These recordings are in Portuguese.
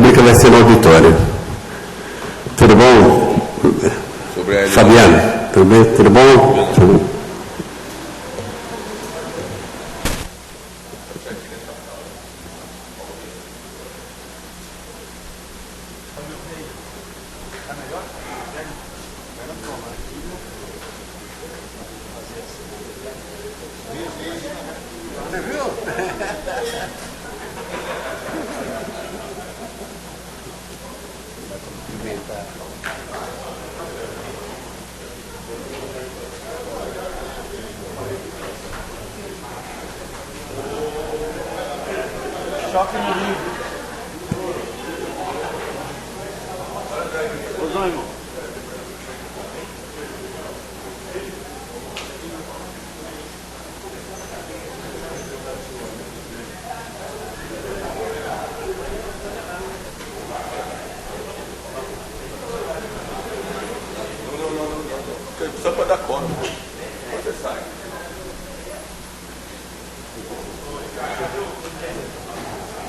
pública vai ser no auditório. Tudo bom? Fabiano, tudo bem? Tudo bom? Tudo bom? Choque no livro. Ô, irmão. Só para dar conta. Você sai.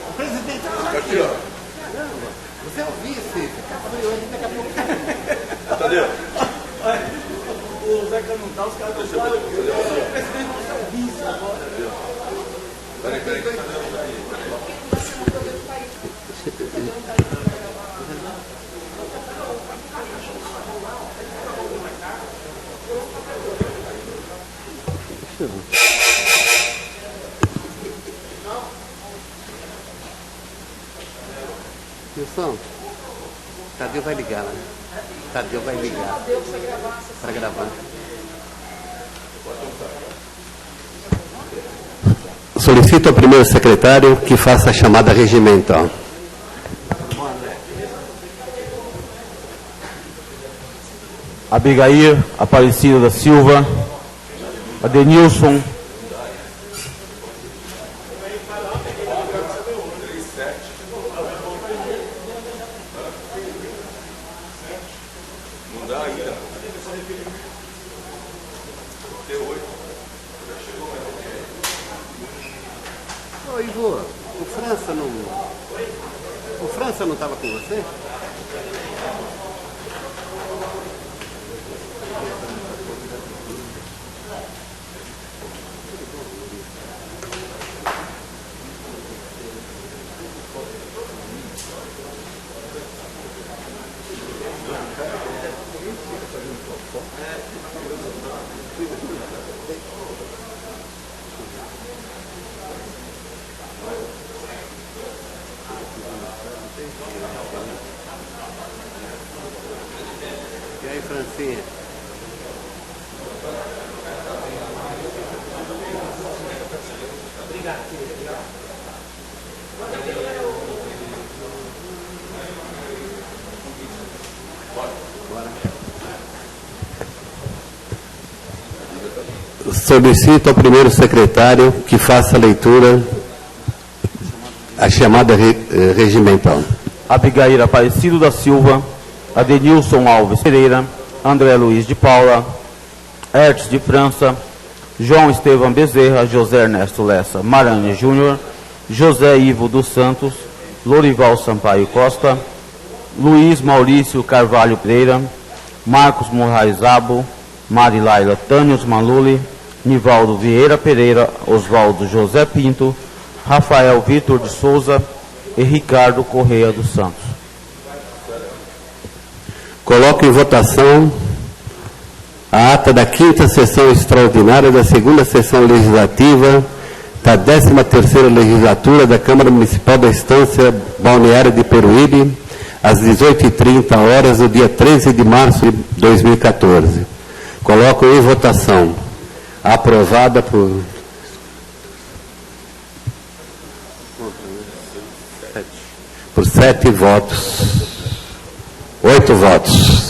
O presidente Aqui, ó. Você é o vice. Daqui a pouco. Entendeu? O Zeca não tá, os caras estão falando. O presidente é o vice agora. Peraí. Wilson, Tadeu vai ligar, né? Tadeu vai ligar. Para gravar. Solicito ao primeiro secretário que faça a chamada regimental. Abigail Aparecida da Silva, Adenilson, Não dá ainda. Ô, Ivo, o França não estava com você? E aí, Francinha? Obrigado. Solicito ao primeiro secretário que faça a leitura, a chamada regimental. Abigail Aparecido da Silva, Adenilson Alves Pereira, André Luiz de Paula, Hertz de França, João Estevam Bezerra, José Ernesto Lessa Marane Júnior, José Ivo dos Santos, Lorival Sampaio Costa, Luiz Maurício Carvalho Pereira, Marcos Moraes Abo, Marilaila Tânios Maluli, Nivaldo Vieira Pereira, Oswaldo José Pinto, Rafael Vitor de Souza e Ricardo Correia dos Santos. Coloco em votação a ata da 5ª sessão extraordinária da 2ª sessão legislativa da 13ª legislatura da Câmara Municipal da Estância Balneária de Peruíbe, às 18h30, do dia 13 de março de 2014. Coloco em votação. Aprovada por 7 votos. 8 votos.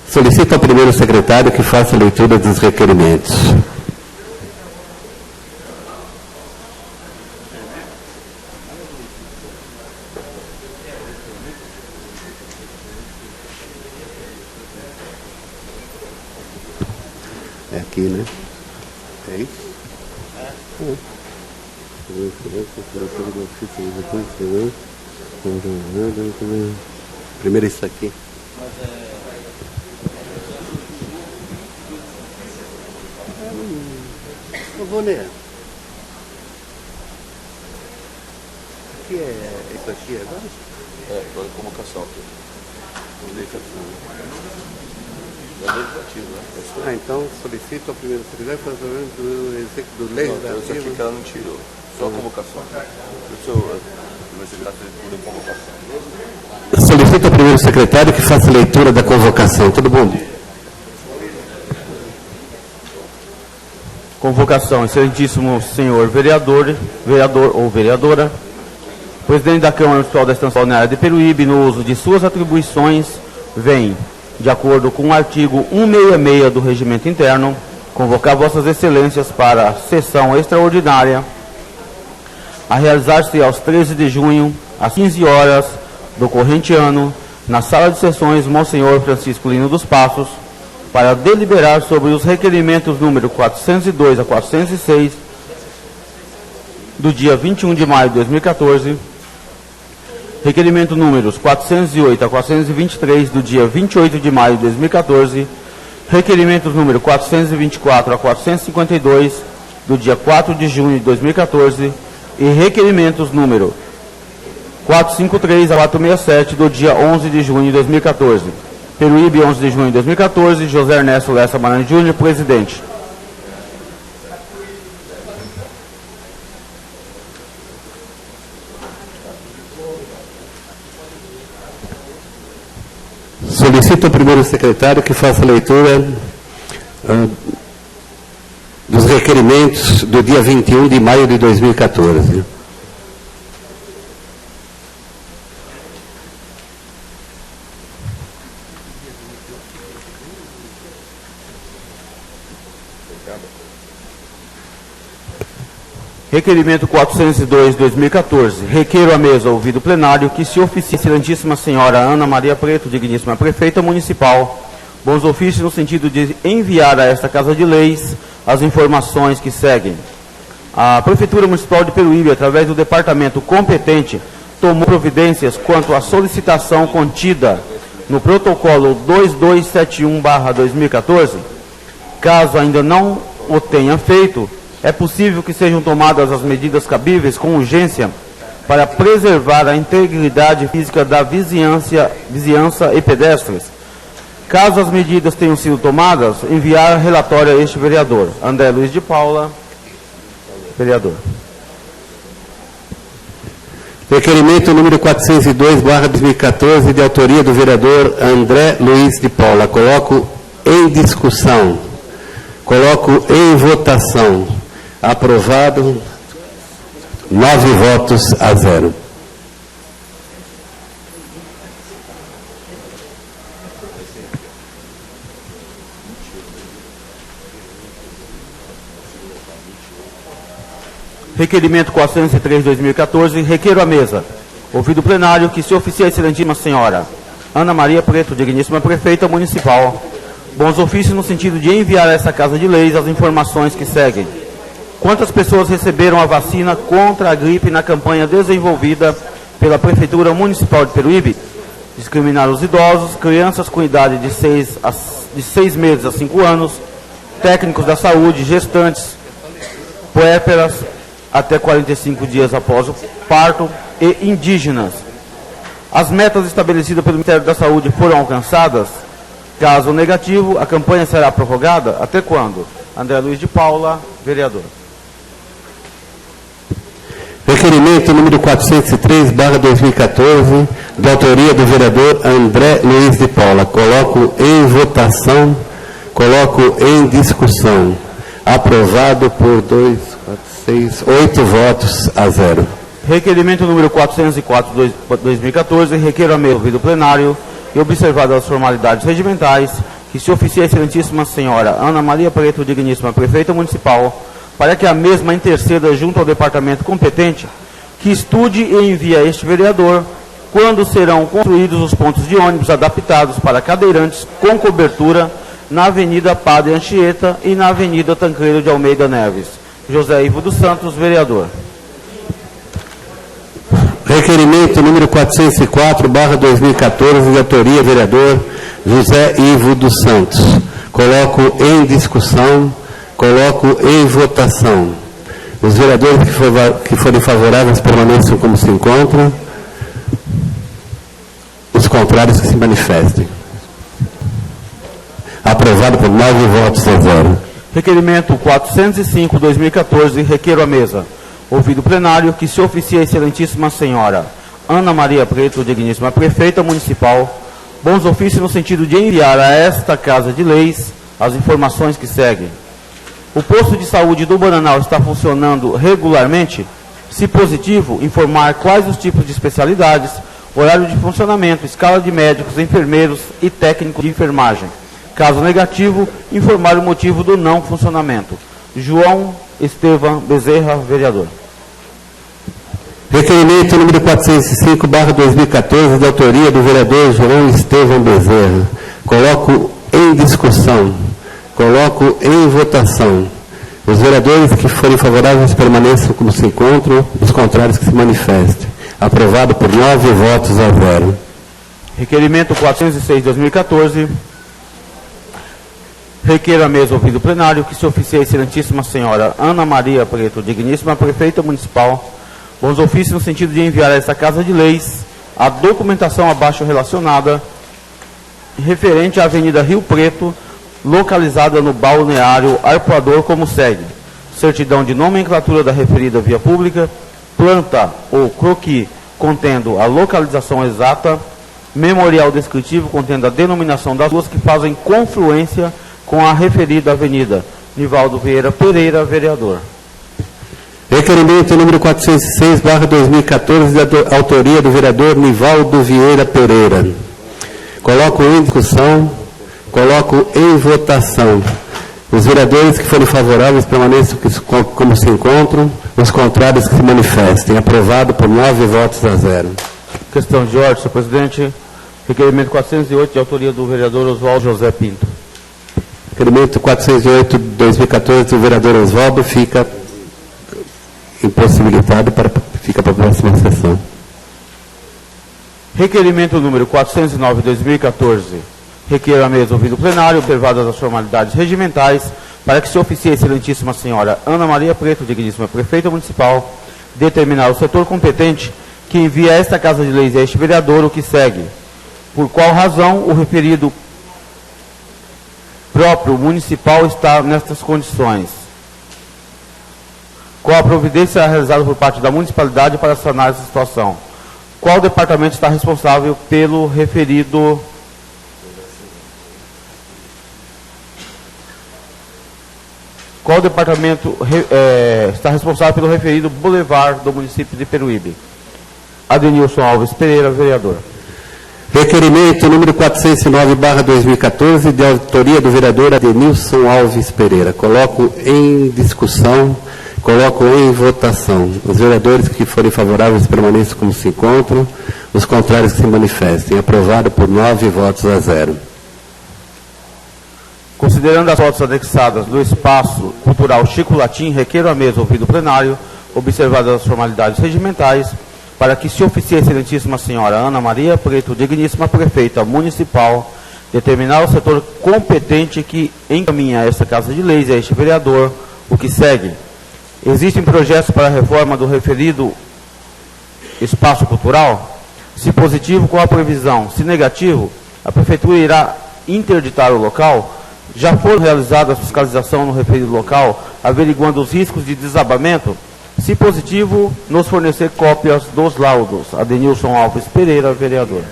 Solicito ao primeiro secretário que faça a leitura dos requerimentos. aqui, né? É isso? Primeiro isso aqui. Eu vou ler. Aqui é isso aqui agora? É, agora é convocação. Legislativo, né? Então solicito ao primeiro secretário para fazer do Não, isso aqui legislativo. que ela não tirou. Só convocação. Deixa eu... Primeiro secretário de convocação. Solicito ao primeiro secretário que faça a leitura da convocação. Todo mundo? Convocação, excelentíssimo senhor vereador ou vereadora, presidente da Câmara Municipal da Extensão Balneária de Peruíbe, no uso de suas atribuições, vem, de acordo com o artigo 166 do Regimento Interno, convocar vossas excelências para a sessão extraordinária a realizar-se aos 13 de junho, às 15 horas do corrente ano, na sala de sessões Monsenhor Francisco Lino dos Passos, para deliberar sobre os requerimentos número 402 a 406 do dia 21 de maio de 2014, requerimento números 408 a 423 do dia 28 de maio de 2014, requerimentos número 424 a 452 do dia 4 de junho de 2014 e requerimentos número 453 a 467 do dia 11 de junho de 2014. Peruíbe, 11 de junho de 2014, José Ernesto Lessa Maranhão Júnior, presidente. Solicito ao primeiro secretário que faça a leitura dos requerimentos do dia 21 de maio de 2014. Requerimento 402 de 2014. Requeiro à mesa, ouvido plenário, que se oficie excelentíssima senhora Ana Maria Preto, digníssima prefeita municipal, bons ofícios no sentido de enviar a esta Casa de Leis as informações que seguem. A Prefeitura Municipal de Peruíbe, através do departamento competente, tomou providências quanto à solicitação contida no protocolo 2271/2014. Caso ainda não o tenha feito, é possível que sejam tomadas as medidas cabíveis com urgência para preservar a integridade física da vizinhança e pedestres. Caso as medidas tenham sido tomadas, enviar relatório a este vereador. André Luiz de Paula, vereador. Requerimento número 402/2014, de autoria do vereador André Luiz de Paula. Coloco em discussão. Coloco em votação. Aprovado, 9 votos a 0. Requerimento 403 de 2014, requeiro à mesa, ouvido o plenário, que se oficie a excelentíssima senhora Ana Maria Preto, digníssima prefeita municipal, bons ofícios no sentido de enviar a esta Casa de Leis as informações que seguem. Quantas pessoas receberam a vacina contra a gripe na campanha desenvolvida pela Prefeitura Municipal de Peruíbe? Discriminar os idosos, crianças com idade de 6 meses a 5 anos, técnicos da saúde, gestantes, puérperas até 45 dias após o parto e indígenas. As metas estabelecidas pelo Ministério da Saúde foram alcançadas? Caso negativo, a campanha será prorrogada? Até quando? André Luiz de Paula, vereador. Requerimento número 403/2014, de autoria do vereador André Luiz de Paula. Coloco em votação, coloco em discussão. Aprovado por 2, 4, 6, 8 votos a 0. Requerimento número 404 de 2014, requeiro a mesa ouvido plenário e observadas as formalidades regimentais, que se oficie a excelentíssima senhora Ana Maria Preto, digníssima prefeita municipal, para que a mesma interceda junto ao departamento competente, que estude e envie a este vereador quando serão construídos os pontos de ônibus adaptados para cadeirantes com cobertura na Avenida Padre Anchieta e na Avenida Tancredo de Almeida Neves. José Ivo dos Santos, vereador. Requerimento número 404/2014, de autoria vereador José Ivo dos Santos. Coloco em discussão, coloco em votação. Os vereadores que forem favoráveis permaneçam como se encontram. Os contrários que se manifestem. Aprovado por 9 votos a 0. Requerimento 405/2014, requeiro à mesa. Ouvido o plenário, que se oficie a excelentíssima senhora Ana Maria Preto, digníssima prefeita municipal, bons ofícios no sentido de enviar a esta Casa de Leis as informações que seguem. O posto de saúde do Bananal está funcionando regularmente? Se positivo, informar quais os tipos de especialidades, horário de funcionamento, escala de médicos, enfermeiros e técnicos de enfermagem. Caso negativo, informar o motivo do não funcionamento. João Estevam Bezerra, vereador. Requerimento número 405/2014, de autoria do vereador João Estevam Bezerra. Coloco em discussão, coloco em votação. Os vereadores que forem favoráveis permaneçam como se encontram, os contrários que se manifestem. Aprovado por 9 votos a 0. Requerimento 406/2014. Requeiro à mesa, ouvido o plenário, que se oficie a excelentíssima senhora Ana Maria Preto, digníssima prefeita municipal, bons ofícios no sentido de enviar a esta Casa de Leis a documentação abaixo relacionada referente à Avenida Rio Preto, localizada no balneário Arpoador, como segue: certidão de nomenclatura da referida via pública, planta ou croquis contendo a localização exata, memorial descritivo contendo a denominação das ruas que fazem confluência com a referida avenida. Nivaldo Vieira Pereira, vereador. Requerimento número 406/2014, de autoria do vereador Nivaldo Vieira Pereira. Coloco em discussão, coloco em votação. Os vereadores que forem favoráveis permaneçam como se encontram, os contrários que se manifestem. Aprovado por 9 votos a 0. Questão de ordem, senhor presidente. Requerimento 408, de autoria do vereador Oswaldo José Pinto. Requerimento 408/2014, do vereador Oswaldo fica impossibilitado, fica para a próxima sessão. Requerimento número 409/2014. Requeiro à mesa, ouvido o plenário, observadas as formalidades regimentais, para que se oficie a excelentíssima senhora Ana Maria Preto, digníssima prefeita municipal, determinar o setor competente que envia a esta Casa de Leis e a este vereador o que segue. Por qual razão o referido próprio municipal está nestas condições? Qual a providência realizada por parte da municipalidade para sanar essa situação? Qual departamento está responsável pelo referido... Qual departamento está responsável pelo referido Boulevard do município de Peruíbe? Adenilson Alves Pereira, vereador. Requerimento número 409/2014, de autoria do vereador Adenilson Alves Pereira. Coloco em discussão, coloco em votação. Os vereadores que forem favoráveis permaneçam como se encontram, os contrários que se manifestem. Aprovado por 9 votos a 0. Considerando as fotos anexadas do espaço cultural Chico Latim, requeiro à mesa, ouvido o plenário, observadas as formalidades regimentais, para que se oficie a excelentíssima senhora Ana Maria Preto, digníssima prefeita municipal, determinar o setor competente que encaminha a esta Casa de Leis e a este vereador o que segue. Existem projetos para a reforma do referido espaço cultural? Se positivo, qual a previsão? Se negativo, a prefeitura irá interditar o local? Já foi realizada a fiscalização no referido local, averiguando os riscos de desabamento? Se positivo, nos fornecer cópias dos laudos. Adenilson Alves Pereira, vereador.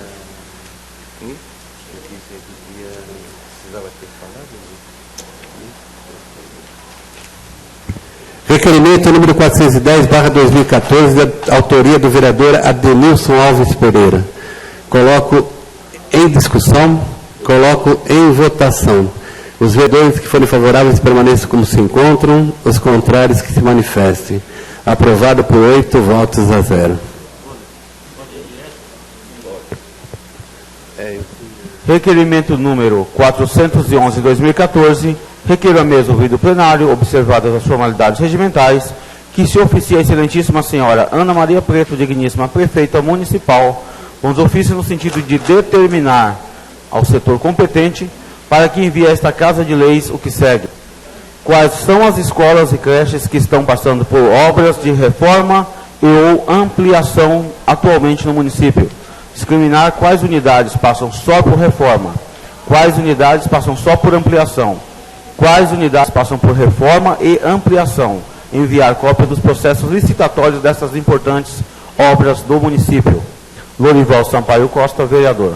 Requerimento número 410/2014, de autoria do vereador Adenilson Alves Pereira. Coloco em discussão, coloco em votação. Os vereadores que forem favoráveis permaneçam como se encontram, os contrários que se manifestem. Aprovado por 8 votos a 0. Requerimento número 411/2014, requeiro a mesa ouvido o plenário, observadas as formalidades regimentais, que se oficie a excelentíssima senhora Ana Maria Preto, digníssima prefeita municipal, com os ofícios no sentido de determinar ao setor competente para que envie a esta Casa de Leis o que segue. Quais são as escolas e creches que estão passando por obras de reforma e ou ampliação atualmente no município? Discriminar quais unidades passam só por reforma, quais unidades passam só por ampliação, quais unidades passam por reforma e ampliação. Enviar cópia dos processos licitatórios dessas importantes obras do município. Lorival Sampaio Costa, vereador.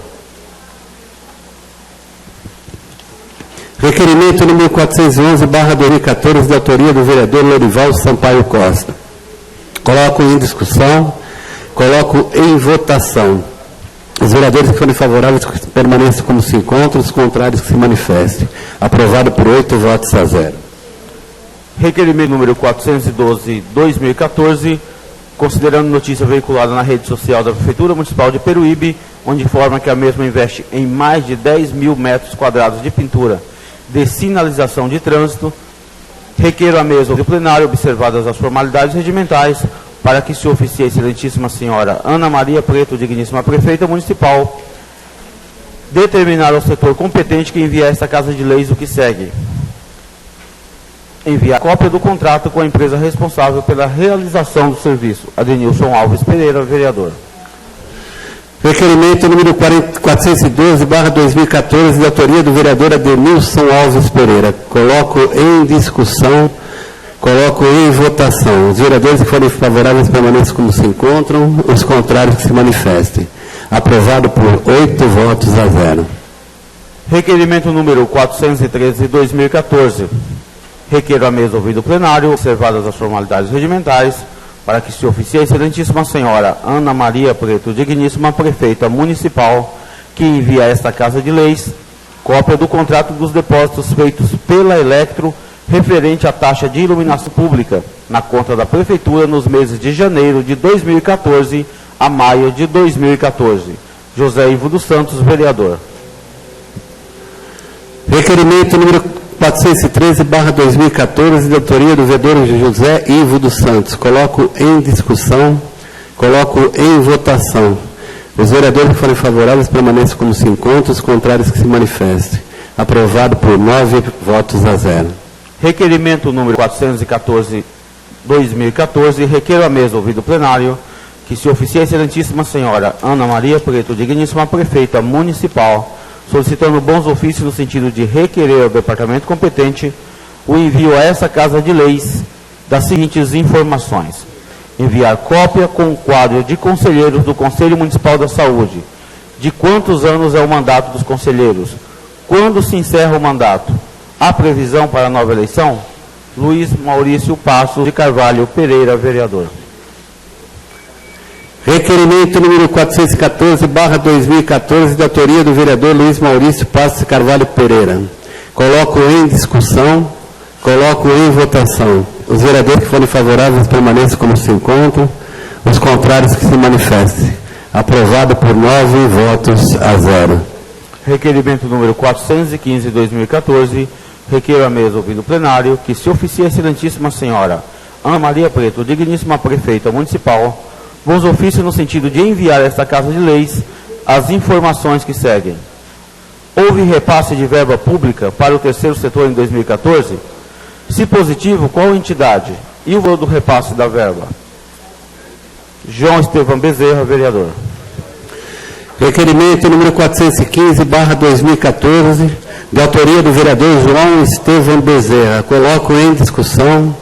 Requerimento número 411/2014, de autoria do vereador Lorival Sampaio Costa. Coloco em discussão, coloco em votação. Os vereadores que forem favoráveis permaneçam como se encontram, os contrários que se manifestem. Aprovado por 8 votos a 0. Requerimento número 412/2014, considerando notícia veiculada na rede social da Prefeitura Municipal de Peruíbe, onde informa que a mesma investe em mais de 10 mil metros quadrados de pintura de sinalização de trânsito, requeiro a mesa do plenário, observadas as formalidades regimentais, para que se oficie a excelentíssima senhora Ana Maria Preto, digníssima prefeita municipal, determinar ao setor competente que envie a esta Casa de Leis o que segue. Enviar cópia do contrato com a empresa responsável pela realização do serviço. Adenilson Alves Pereira, vereador. Requerimento número 412/2014, de autoria do vereador Adenilson Alves Pereira. Coloco em discussão, coloco em votação. Os vereadores que forem favoráveis permaneçam como se encontram, os contrários que se manifestem. Aprovado por 8 votos a 0. Requerimento número 413/2014. Requeiro a mesa ouvido o plenário, observadas as formalidades regimentais, para que se oficie a excelentíssima senhora Ana Maria Preto, digníssima prefeita municipal, que envie a esta Casa de Leis cópia do contrato dos depósitos feitos pela Electro referente à taxa de iluminação pública na conta da Prefeitura nos meses de janeiro de 2014 a maio de 2014. José Ivo dos Santos, vereador. Requerimento número 413/2014, de autoria do vereador José Ivo dos Santos. Coloco em discussão, coloco em votação. Os vereadores que forem favoráveis permaneçam como se encontram, os contrários que se manifestem. Aprovado por 9 votos a 0. Requerimento número 414/2014, requeiro a mesa ouvido o plenário, que se oficie a excelentíssima senhora Ana Maria Preto, digníssima prefeita municipal, solicitando bons ofícios no sentido de requerer ao departamento competente o envio a essa Casa de Leis das seguintes informações. Enviar cópia com o quadro de conselheiros do Conselho Municipal da Saúde. De quantos anos é o mandato dos conselheiros? Quando se encerra o mandato? Há previsão para a nova eleição? Luiz Maurício Passos de Carvalho Pereira, vereador. Requerimento número 414/2014, de autoria do vereador Luiz Maurício Passos de Carvalho Pereira. Coloco em discussão, coloco em votação. Os vereadores que forem favoráveis permaneçam como se encontram, os contrários que se manifestem. Aprovado por 9 votos a 0. Requerimento número 415/2014, requeiro a mesa ouvido o plenário, que se oficie a excelentíssima senhora Ana Maria Preto, digníssima prefeita municipal, bons ofícios no sentido de enviar a esta Casa de Leis as informações que seguem. Houve repasse de verba pública para o terceiro setor em 2014? Se positivo, qual entidade? E o valor do repasse da verba? João Estevão Bezerra, vereador. Requerimento número 415/2014, de autoria do vereador João Estevão Bezerra. Coloco em discussão,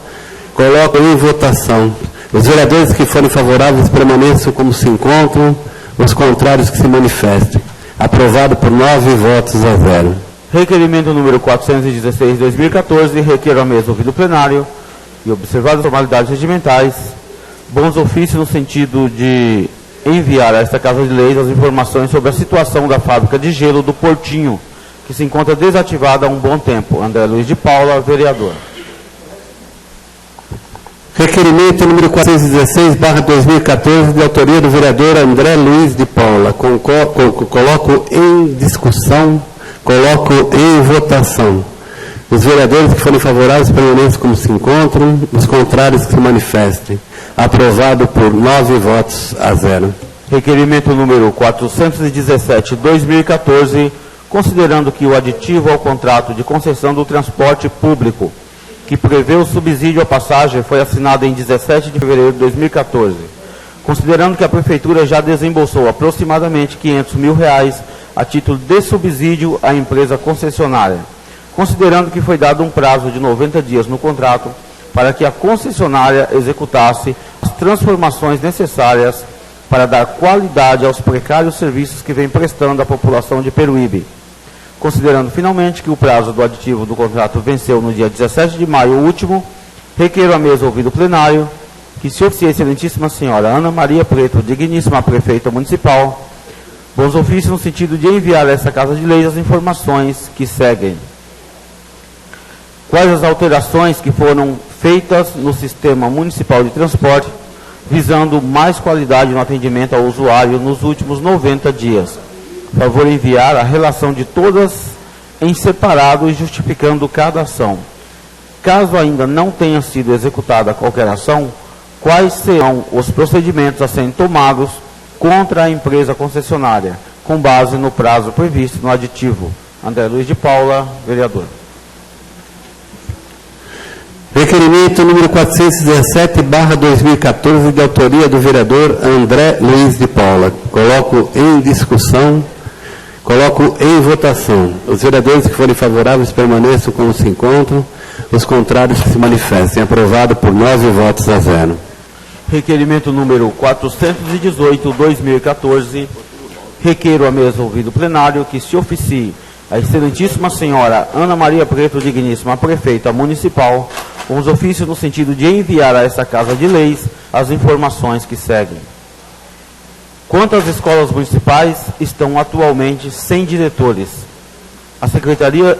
coloco em votação. Os vereadores que forem favoráveis permaneçam como se encontram, os contrários que se manifestem. Aprovado por 9 votos a 0. Requerimento número 416/2014, requeiro a mesa ouvido o plenário e observadas as formalidades regimentais, bons ofícios no sentido de enviar a esta Casa de Leis as informações sobre a situação da fábrica de gelo do Portinho, que se encontra desativada há um bom tempo. André Luiz de Paula, vereador. Requerimento número 416/2014, de autoria do vereador André Luiz de Paula. Coloco em discussão, coloco em votação. Os vereadores que forem favoráveis permaneçam como se encontram, os contrários que se manifestem. Aprovado por 9 votos a 0. Requerimento número 417/2014, considerando que o aditivo ao contrato de concessão do transporte público, que prevê o subsídio à passagem, foi assinado em 17 de fevereiro de 2014. Considerando que a Prefeitura já desembolsou aproximadamente R$500 mil a título de subsídio à empresa concessionária. Considerando que foi dado um prazo de 90 dias no contrato para que a concessionária executasse as transformações necessárias para dar qualidade aos precários serviços que vem prestando à população de Peruíbe. Considerando finalmente que o prazo do aditivo do contrato venceu no dia 17 de maio último, requeiro à mesa ouvido plenário que se oficie a excelentíssima senhora Ana Maria Preto, digníssima prefeita municipal, bons ofícios no sentido de enviar a essa Casa de Leis as informações que seguem. Quais as alterações que foram feitas no sistema municipal de transporte, visando mais qualidade no atendimento ao usuário nos últimos 90 dias. Favor enviar a relação de todas em separado e justificando cada ação. Caso ainda não tenha sido executada qualquer ação, quais serão os procedimentos a serem tomados contra a empresa concessionária, com base no prazo previsto no aditivo. André Luiz de Paula, vereador. Requerimento número 417/2014, de autoria do vereador André Luiz de Paula. Coloco em discussão, coloco em votação. Os vereadores que forem favoráveis permaneçam como se encontram, os contrários que se manifestem. Aprovado por 9 votos a 0. Requerimento número 418/2014. Requeiro à mesa ouvido plenário que se oficie a excelentíssima senhora Ana Maria Preto, digníssima prefeita municipal, com os ofícios no sentido de enviar a esta Casa de Leis as informações que seguem. Quanto às escolas municipais, estão atualmente sem diretores. A secretaria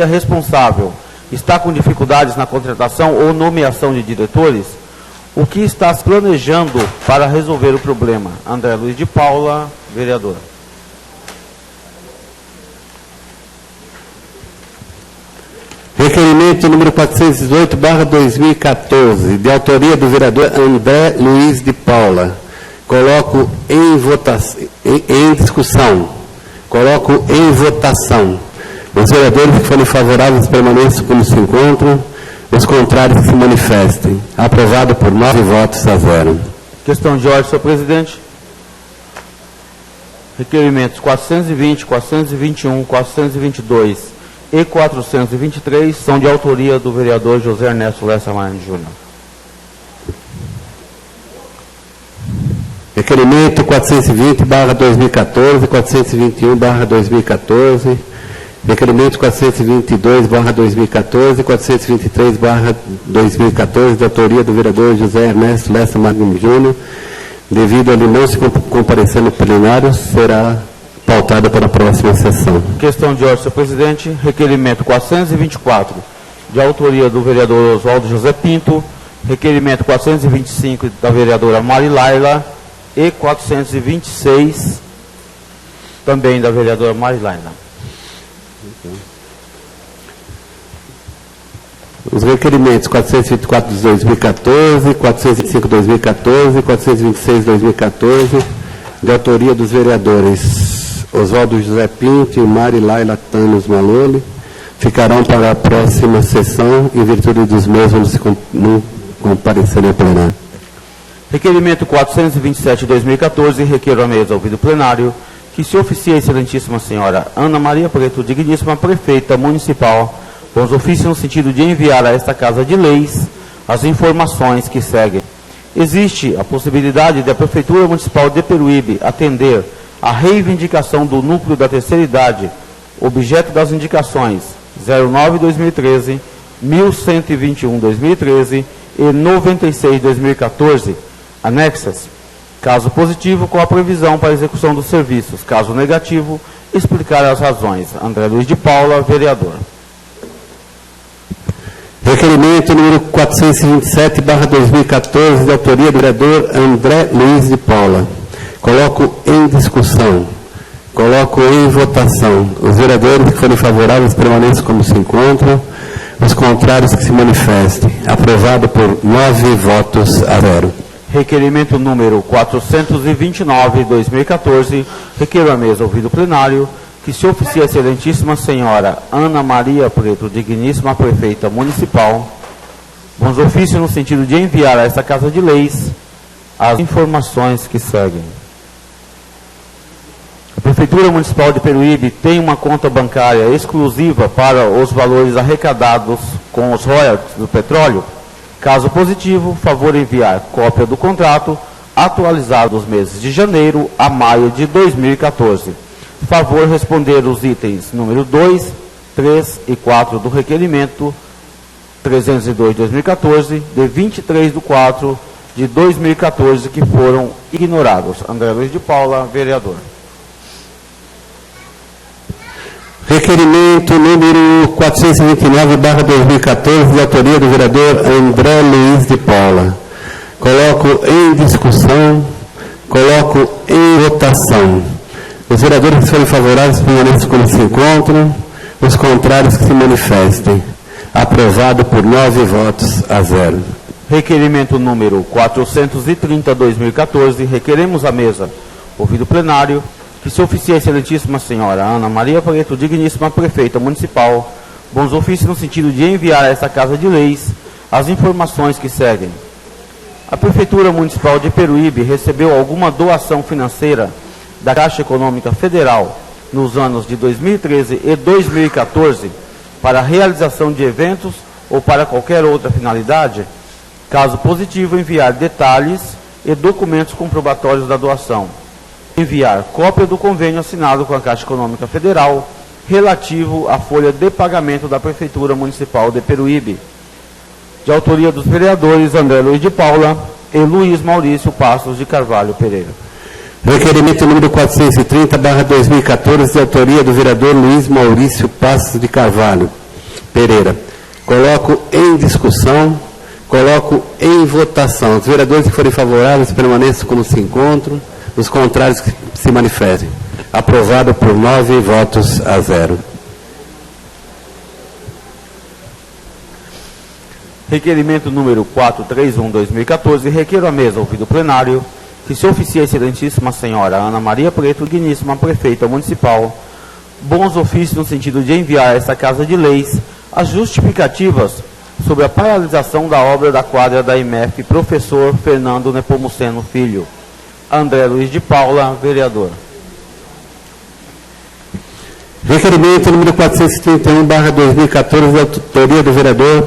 responsável está com dificuldades na contratação ou nomeação de diretores? O que está se planejando para resolver o problema? André Luiz de Paula, vereador. Requerimento número 418/2014, de autoria do vereador André Luiz de Paula. Coloco em votação, em discussão. Coloco em votação. Os vereadores que forem favoráveis permaneçam como se encontram, os contrários que se manifestem. Aprovado por 9 votos a 0. Questão de ordem, senhor presidente. Requerimentos 420, 421, 422 e 423 são de autoria do vereador José Ernesto Lessa Martins Júnior. Requerimento 420/2014, 421/2014, requerimento 422/2014, 423/2014, de autoria do vereador José Ernesto Lessa Martins Júnior. Devido a ele não se comparecer no plenário, será pautada para a próxima sessão. Questão de ordem, senhor presidente. Requerimento 424, de autoria do vereador Oswaldo José Pinto. Requerimento 425, da vereadora Mari Laila. E 426, também da vereadora Mari Laila. Os requerimentos 424/2014, 425/2014, 426/2014, de autoria dos vereadores Oswaldo José Pinto e Mari Laila Tânios Maloli, ficarão para a próxima sessão, em virtude dos mesmos não comparecerem ao plenário. Requerimento 427/2014, requeiro à mesa ouvido plenário que se oficie a excelentíssima senhora Ana Maria Preto, digníssima prefeita municipal, com os ofícios no sentido de enviar a esta Casa de Leis as informações que seguem. Existe a possibilidade de a Prefeitura Municipal de Peruíbe atender à reivindicação do núcleo da terceira idade, objeto das indicações 09/2013, 1121/2013 e 96/2014, anexas. Caso positivo, com a previsão para execução dos serviços. Caso negativo, explicar as razões. André Luiz de Paula, vereador. Requerimento número 427/2014, de autoria do vereador André Luiz de Paula. Coloco em discussão. Coloco em votação. Os vereadores que forem favoráveis permaneçam como se encontram. Os contrários que se manifestem. Aprovado por 9 votos a 0. Requerimento número 429/2014, requeiro à mesa, ouvido plenário, que se oficie a excelentíssima senhora Ana Maria Preto, digníssima prefeita municipal, bons ofícios no sentido de enviar a esta Casa de Leis as informações que seguem. A Prefeitura Municipal de Peruíbe tem uma conta bancária exclusiva para os valores arrecadados com os royalties do petróleo. Caso positivo, favor enviar cópia do contrato atualizado dos meses de janeiro a maio de 2014. Favor responder os itens número 2, 3 e 4 do requerimento 302/2014, de 23/4/2014, que foram ignorados. André Luiz de Paula, vereador. Requerimento número 429/2014, de autoria do vereador André Luiz de Paula. Coloco em discussão, coloco em votação. Os vereadores que forem favoráveis permaneçam como se encontram, os contrários que se manifestem. Aprovado por 9 votos a 0. Requerimento número 430/2014, requeremos à mesa, ouvido plenário, que se oficie a excelentíssima senhora Ana Maria Preto, digníssima prefeita municipal, bons ofícios no sentido de enviar a esta Casa de Leis as informações que seguem. A Prefeitura Municipal de Peruíbe recebeu alguma doação financeira da Caixa Econômica Federal nos anos de 2013 e 2014 para a realização de eventos ou para qualquer outra finalidade? Caso positivo, enviar detalhes e documentos comprobatórios da doação. Enviar cópia do convênio assinado com a Caixa Econômica Federal relativo à folha de pagamento da Prefeitura Municipal de Peruíbe. De autoria dos vereadores André Luiz de Paula e Luiz Maurício Passos de Carvalho Pereira. Requerimento número 430/2014, de autoria do vereador Luiz Maurício Passos de Carvalho Pereira. Coloco em discussão, coloco em votação. Os vereadores que forem favoráveis permaneçam como se encontram, os contrários que se manifestem. Aprovado por 9 votos a 0. Requerimento número 431/2014, requeiro à mesa, ouvido plenário, que se oficie a excelentíssima senhora Ana Maria Preto, digníssima prefeita municipal, bons ofícios no sentido de enviar a esta Casa de Leis as justificativas sobre a paralisação da obra da quadra da IMEF Professor Fernando Nepomuceno Filho. André Luiz de Paula, vereador. Requerimento número 431/2014, de autoria do vereador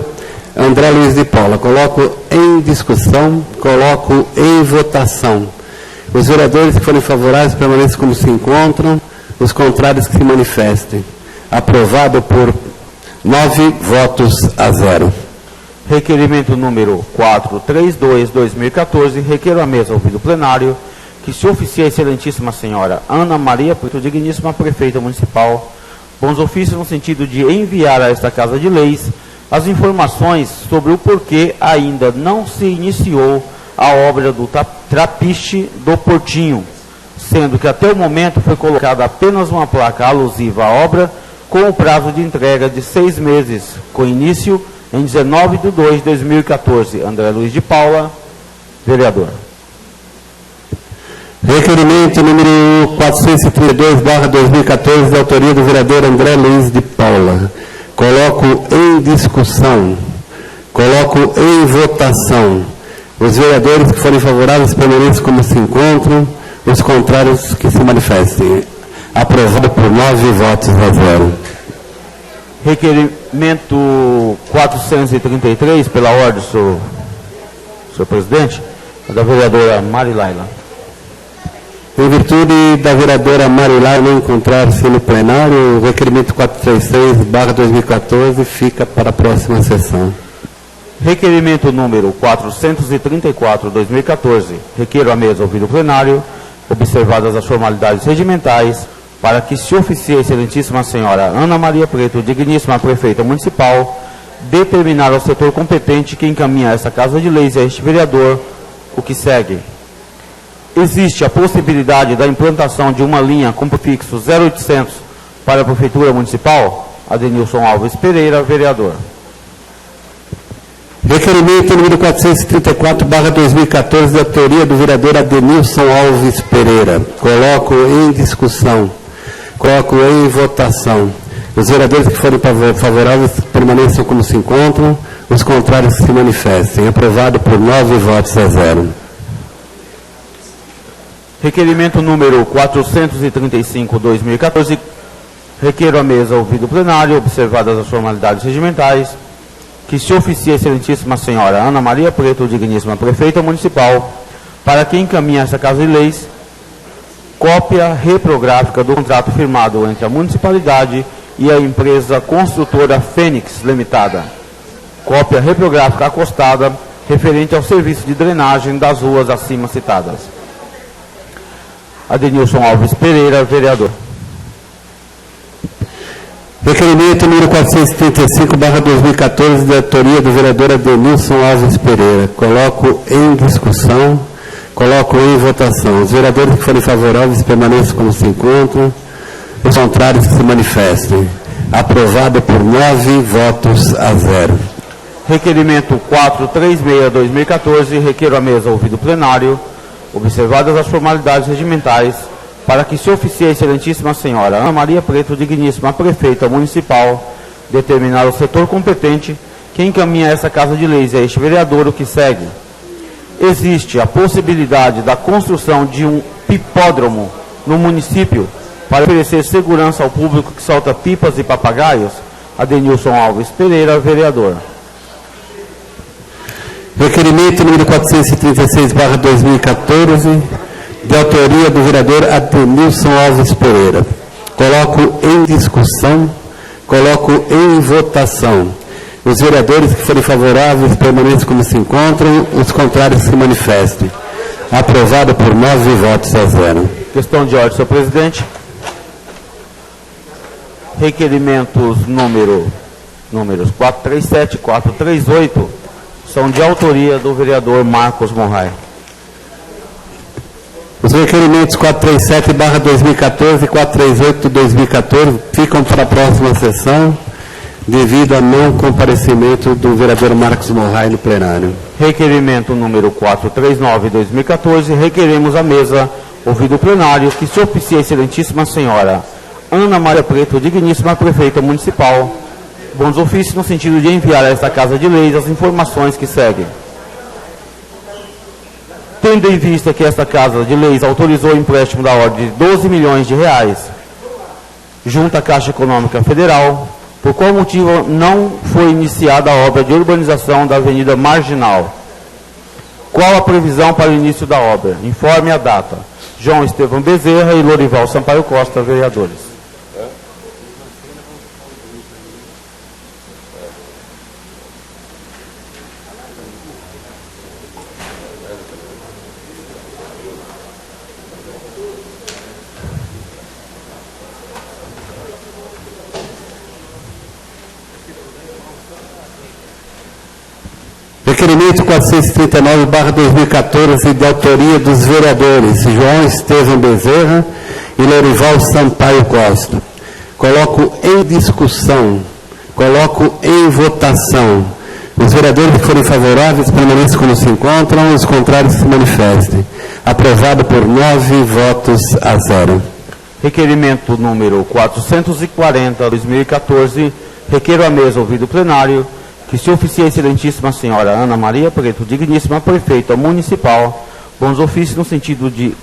André Luiz de Paula. Coloco em discussão, coloco em votação. Os vereadores que forem favoráveis permaneçam como se encontram, os contrários que se manifestem. Aprovado por 9 votos a 0. Requerimento número 432/2014, requeiro à mesa, ouvido plenário, que se oficie a excelentíssima senhora Ana Maria Preto, digníssima prefeita municipal, bons ofícios no sentido de enviar a esta Casa de Leis as informações sobre o porquê ainda não se iniciou a obra do trapiche do Portinho, sendo que até o momento foi colocada apenas uma placa alusiva à obra, com o prazo de entrega de 6 meses, com início em 19/2/2014. André Luiz de Paula, vereador. Requerimento número 432/2014, de autoria do vereador André Luiz de Paula. Coloco em discussão, coloco em votação. Os vereadores que forem favoráveis permaneçam como se encontram, os contrários que se manifestem. Aprovado por 9 votos a 0. Requerimento 433, pela ordem, senhor presidente, da vereadora Marilaila. Em virtude da vereadora Marilaila não encontrar-se no plenário, o requerimento 436/2014 fica para a próxima sessão. Requerimento número 434/2014, requeiro à mesa, ouvido plenário, observadas as formalidades regimentais, para que se oficie a excelentíssima senhora Ana Maria Preto, digníssima prefeita municipal, determinar ao setor competente que encaminha essa Casa de Leis e a este vereador o que segue. Existe a possibilidade da implantação de uma linha com prefixo 0800 para a Prefeitura Municipal? Adenilson Alves Pereira, vereador. Requerimento número 434/2014, da autoria do vereador Adenilson Alves Pereira. Coloco em discussão. Coloco em votação. Os vereadores que forem favoráveis permaneçam como se encontram. Os contrários se manifestem. Aprovado por 9 votos a 0. Requerimento número 435/2014. Requeiro à mesa, ouvido o plenário, observadas as formalidades regimentais, que se oficie a excelentíssima senhora Ana Maria Preto, digníssima prefeita municipal, para que encaminhe essa Casa de Leis cópia reprográfica do contrato firmado entre a municipalidade e a empresa construtora Fênix Limitada. Cópia reprográfica acostada referente ao serviço de drenagem das ruas acima citadas. Adenilson Alves Pereira, vereador. Requerimento número 435/2014, da autoria do vereador Adenilson Alves Pereira. Coloco em discussão, coloco em votação. Os vereadores que forem favoráveis permaneçam como se encontram. Os contrários que se manifestem. Aprovado por 9 votos a 0. Requerimento 436/2014. Requeiro à mesa, ouvido o plenário, observadas as formalidades regimentais, para que se oficie a excelentíssima senhora Ana Maria Preto, digníssima prefeita municipal, determinar o setor competente que encaminha essa Casa de Leis e a este vereador o que segue. Existe a possibilidade da construção de um pipódromo no município para oferecer segurança ao público que solta pipas e papagaios? Adenilson Alves Pereira, vereador. Requerimento número 436/2014, de autoria do vereador Adenilson Alves Pereira. Coloco em discussão, coloco em votação. Os vereadores que forem favoráveis permaneçam como se encontram, os contrários se manifestem. Aprovado por 9 votos a 0. Questão de ordem, senhor presidente. Requerimentos números 437 e 438 são de autoria do vereador Marcos Monrai. Os requerimentos 437/2014 e 438/2014 ficam para a próxima sessão, devido ao não comparecimento do vereador Marcos Monrai no plenário. Requerimento número 439/2014, requeremos à mesa, ouvido o plenário, que se oficie a excelentíssima senhora Ana Maria Preto, digníssima prefeita municipal, bons ofícios no sentido de enviar a esta Casa de Leis as informações que seguem. Tendo em vista que esta Casa de Leis autorizou o empréstimo da ordem de 12 milhões de reais junto à Caixa Econômica Federal, por qual motivo não foi iniciada a obra de urbanização da Avenida Marginal? Qual a previsão para o início da obra? Informe a data. João Estevão Bezerra e Lorival Sampaio Costa, vereadores. Requerimento 439/2014, de autoria dos vereadores João Estevão Bezerra e Lorival Sampaio Costa. Coloco em discussão, coloco em votação. Os vereadores que forem favoráveis permaneçam como se encontram, os contrários se manifestem. Aprovado por 9 votos a 0. Requerimento número 440/2014, requeiro à mesa, ouvido o plenário, que se oficie a excelentíssima senhora Ana Maria Preto, digníssima prefeita municipal, bons ofícios no sentido de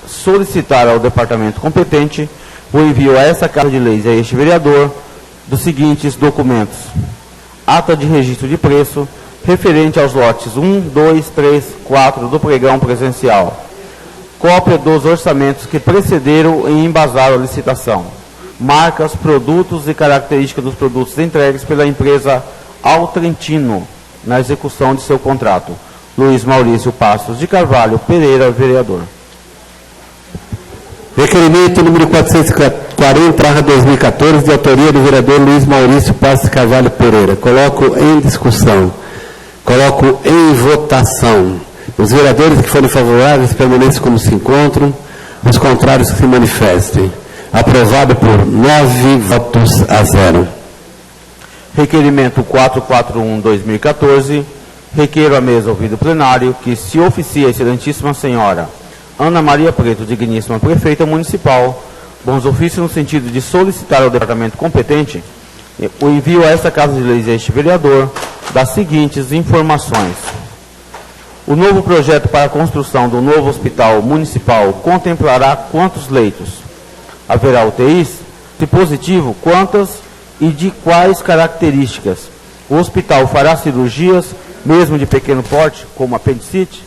solicitar ao departamento competente o envio a essa Casa de Leis e a este vereador dos seguintes documentos: ata de registro de preço referente aos lotes 1, 2, 3, 4 do pregão presencial, cópia dos orçamentos que precederam e embasaram a licitação, marcas, produtos e características dos produtos entregues pela empresa Altrentino na execução de seu contrato. Luiz Maurício Passos de Carvalho Pereira, vereador. Requerimento número 40/2014, de autoria do vereador Luiz Maurício Passos Carvalho Pereira. Coloco em discussão. Coloco em votação. Os vereadores que forem favoráveis permaneçam como se encontram. Os contrários que se manifestem. Aprovado por 9 votos a 0. Requerimento 441/2014. Requeiro à mesa ouvido plenário que se oficie a excelentíssima senhora Ana Maria Preto, digníssima prefeita municipal, bons ofícios no sentido de solicitar ao departamento competente o envio a esta Casa de Leis e a este vereador das seguintes informações. O novo projeto para a construção do novo hospital municipal contemplará quantos leitos? Haverá UTIs? Se positivo, quantas e de quais características? O hospital fará cirurgias, mesmo de pequeno porte, como apendicite?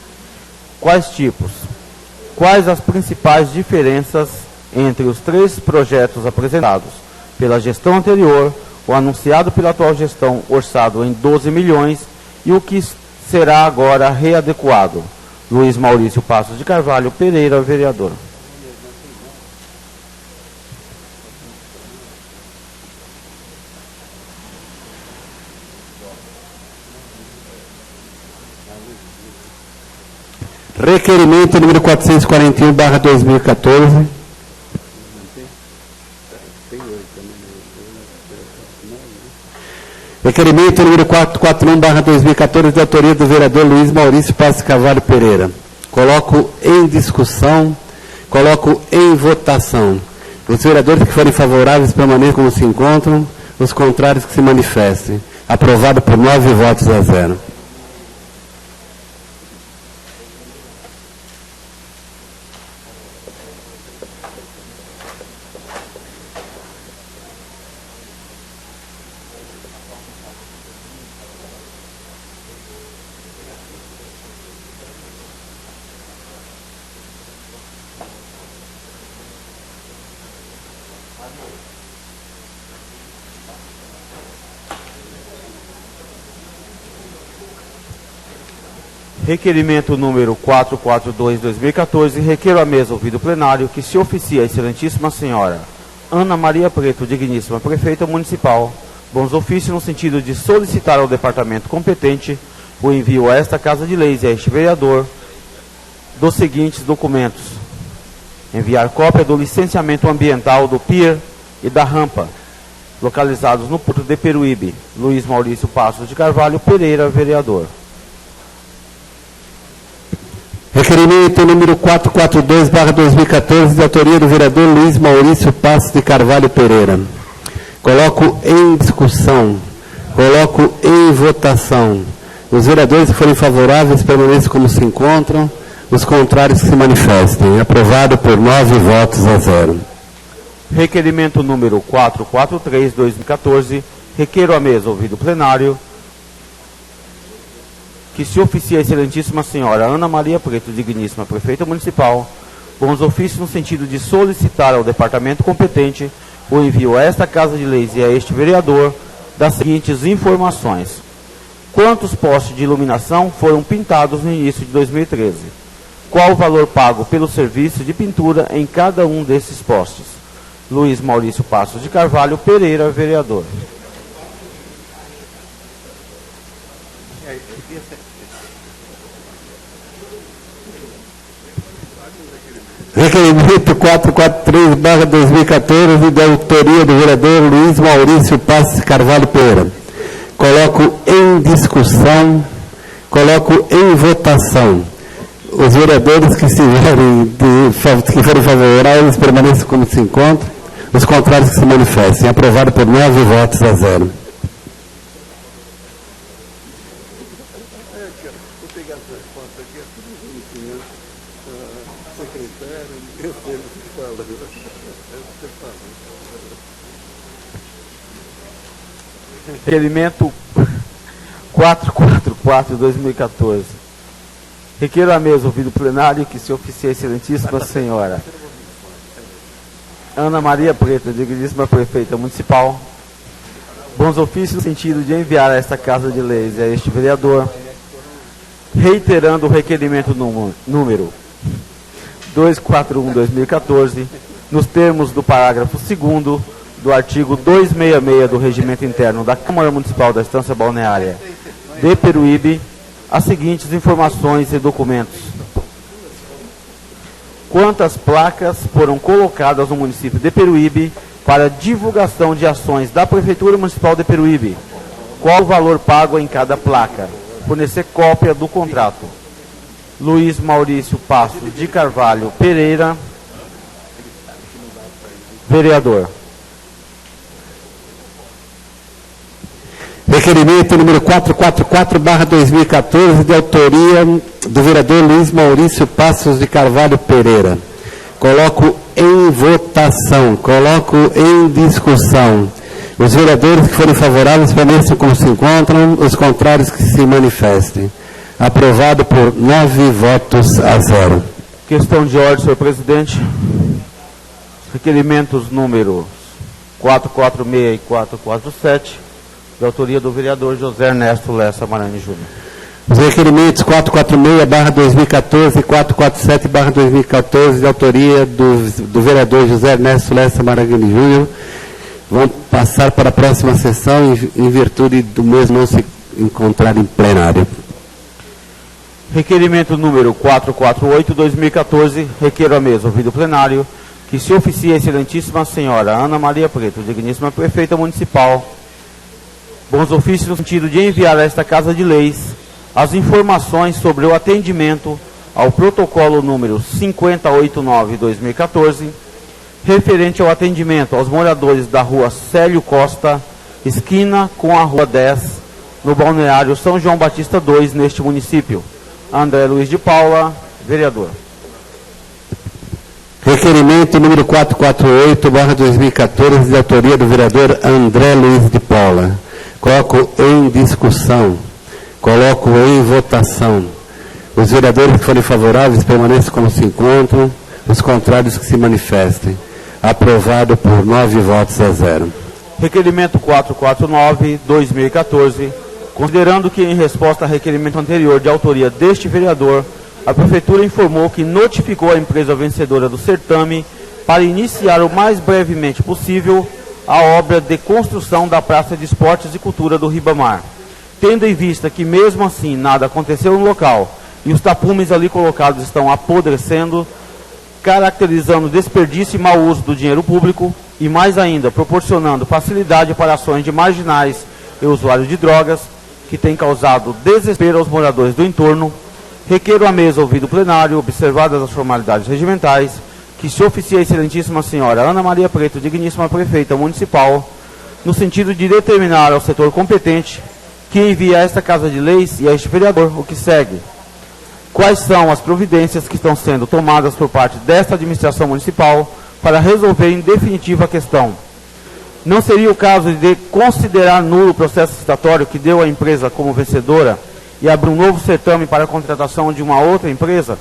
Quais tipos? Quais as principais diferenças entre os 3 projetos apresentados pela gestão anterior, o anunciado pela atual gestão, orçado em 12 milhões, e o que será agora readequado? Luiz Maurício Passos de Carvalho Pereira, vereador. Requerimento número 441/2014. Requerimento número 441/2014, de autoria do vereador Luiz Maurício Passos Carvalho Pereira. Coloco em discussão, coloco em votação. Os vereadores que forem favoráveis permaneçam como se encontram, os contrários que se manifestem. Aprovado por 9 votos a 0. Requerimento número 442/2014, requeiro à mesa ouvido plenário que se oficie a excelentíssima senhora Ana Maria Preto, digníssima prefeita municipal, bons ofícios no sentido de solicitar ao departamento competente o envio a esta Casa de Leis e a este vereador dos seguintes documentos. Enviar cópia do licenciamento ambiental do pier e da rampa, localizados no porto de Peruíbe. Luiz Maurício Passos de Carvalho Pereira, vereador. Requerimento número 442/2014, de autoria do vereador Luiz Maurício Passos de Carvalho Pereira. Coloco em discussão, coloco em votação. Os vereadores que forem favoráveis permaneçam como se encontram, os contrários que se manifestem. Aprovado por 9 votos a 0. Requerimento número 443/2014, requeiro à mesa ouvido plenário que se oficie a excelentíssima senhora Ana Maria Preto, digníssima prefeita municipal, bons ofícios no sentido de solicitar ao departamento competente o envio a esta Casa de Leis e a este vereador das seguintes informações. Quantos postes de iluminação foram pintados no início de 2013? Qual o valor pago pelo serviço de pintura em cada um desses postes? Luiz Maurício Passos de Carvalho Pereira, vereador. Requerimento 443/2014, de autoria do vereador Luiz Maurício Passos Carvalho Pereira. Coloco em discussão, coloco em votação. Os vereadores que forem favoráveis permaneçam como se encontram, os contrários que se manifestem. Aprovado por 9 votos a 0. Requerimento 444/2014. Requeiro à mesa ouvido plenário que se oficie a excelentíssima senhora Ana Maria Preto, digníssima prefeita municipal, bons ofícios no sentido de enviar a esta Casa de Leis e a este vereador, reiterando o requerimento número 241/2014, nos termos do parágrafo 2º do artigo 266 do Regimento Interno da Câmara Municipal da Estância Balneária de Peruíbe, as seguintes informações e documentos. Quantas placas foram colocadas no município de Peruíbe para divulgação de ações da Prefeitura Municipal de Peruíbe? Qual o valor pago em cada placa? Fornecer cópia do contrato. Luiz Maurício Passos de Carvalho Pereira, vereador. Requerimento número 444/2014, de autoria do vereador Luiz Maurício Passos de Carvalho Pereira. Coloco em votação, coloco em discussão. Os vereadores que forem favoráveis permaneçam como se encontram, os contrários que se manifestem. Aprovado por 9 votos a 0. Questão de ordem, senhor presidente. Requerimentos números 446 e 447, de autoria do vereador José Ernesto Lessa Marani Júnior. Os requerimentos 446/2014 e 447/2014, de autoria do vereador José Ernesto Lessa Marani Júnior, vão passar para a próxima sessão em virtude do mesmo não se encontrar em plenário. Requerimento número 448/2014, requeiro a mesa, ouvido o plenário, que se oficie a excelentíssima senhora Ana Maria Preto, digníssima prefeita municipal, bons ofícios no sentido de enviar a esta Casa de Leis as informações sobre o atendimento ao protocolo número 5089/2014, referente ao atendimento aos moradores da rua Célio Costa, esquina com a rua 10, no balneário São João Batista 2, neste município. André Luiz de Paula, vereador. Requerimento número 448/2014, de autoria do vereador André Luiz de Paula. Coloco em discussão, coloco em votação. Os vereadores que forem favoráveis permaneçam como se encontram, os contrários que se manifestem. Aprovado por 9 votos a 0. Requerimento 449/2014, considerando que em resposta a requerimento anterior de autoria deste vereador, a Prefeitura informou que notificou a empresa vencedora do certame para iniciar o mais brevemente possível a obra de construção da Praça de Esportes e Cultura do Ribamar, tendo em vista que mesmo assim nada aconteceu no local e os tapumes ali colocados estão apodrecendo, caracterizando desperdício e mau uso do dinheiro público e mais ainda proporcionando facilidade para ações de marginais e usuários de drogas, que tem causado desespero aos moradores do entorno, requeiro à mesa ouvido o plenário, observadas as formalidades regimentais, que se oficie a excelentíssima senhora Ana Maria Preto, digníssima prefeita municipal, no sentido de determinar ao setor competente que envie a esta Casa de Leis e a este vereador o que segue. Quais são as providências que estão sendo tomadas por parte desta administração municipal para resolver em definitiva a questão? Não seria o caso de considerar nulo o processo licitatório que deu à empresa como vencedora e abrir um novo certame para a contratação de uma outra empresa?